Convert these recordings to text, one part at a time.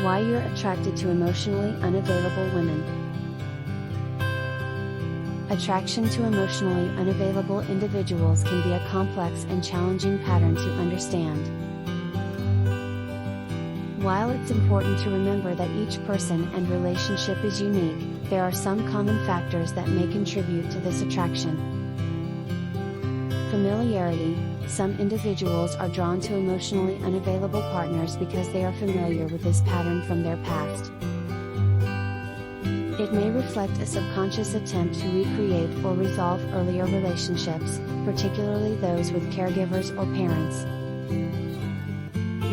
Why you're attracted to emotionally unavailable women. Attraction to emotionally unavailable individuals can be a complex and challenging pattern to understand. While it's important to remember that each person and relationship is unique, there are some common factors that may contribute to this attraction. Familiarity. Some individuals are drawn to emotionally unavailable partners because they are familiar with this pattern from their past. It may reflect a subconscious attempt to recreate or resolve earlier relationships, particularly those with caregivers or parents.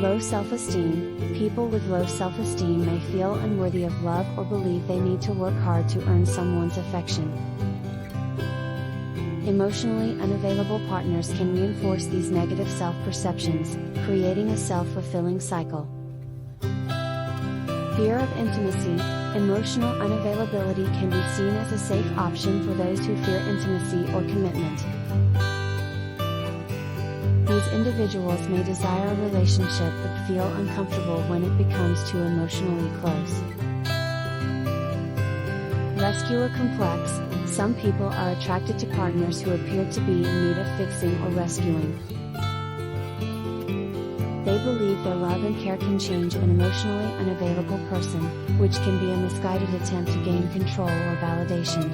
Low self-esteem. People with low self-esteem may feel unworthy of love or believe they need to work hard to earn someone's affection. Emotionally unavailable partners can reinforce these negative self-perceptions, creating a self-fulfilling cycle. Fear of intimacy. Emotional unavailability can be seen as a safe option for those who fear intimacy or commitment. These individuals may desire a relationship but feel uncomfortable when it becomes too emotionally close. Rescuer complex. Some people are attracted to partners who appear to be in need of fixing or rescuing. They believe their love and care can change an emotionally unavailable person, which can be a misguided attempt to gain control or validation.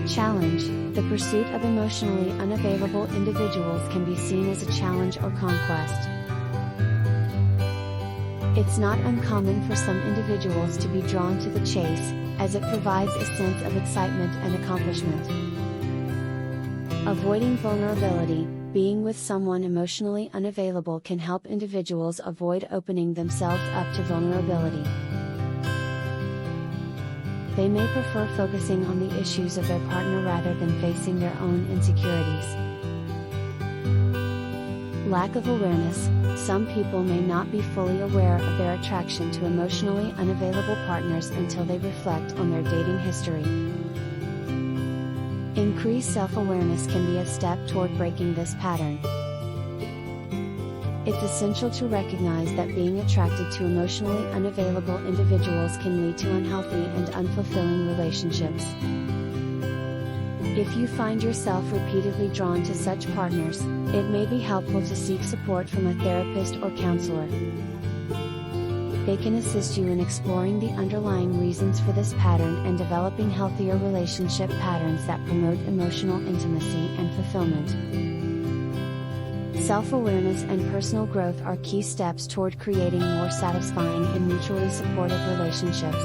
Challenge. The pursuit of emotionally unavailable individuals can be seen as a challenge or conquest. It's not uncommon for some individuals to be drawn to the chase, as it provides a sense of excitement and accomplishment. Avoiding vulnerability. Being with someone emotionally unavailable can help individuals avoid opening themselves up to vulnerability. They may prefer focusing on the issues of their partner rather than facing their own insecurities. Lack of awareness. Some people may not be fully aware of their attraction to emotionally unavailable partners until they reflect on their dating history. Increased self-awareness can be a step toward breaking this pattern. It's essential to recognize that being attracted to emotionally unavailable individuals can lead to unhealthy and unfulfilling relationships. If you find yourself repeatedly drawn to such partners, it may be helpful to seek support from a therapist or counselor. They can assist you in exploring the underlying reasons for this pattern and developing healthier relationship patterns that promote emotional intimacy and fulfillment. Self-awareness and personal growth are key steps toward creating more satisfying and mutually supportive relationships.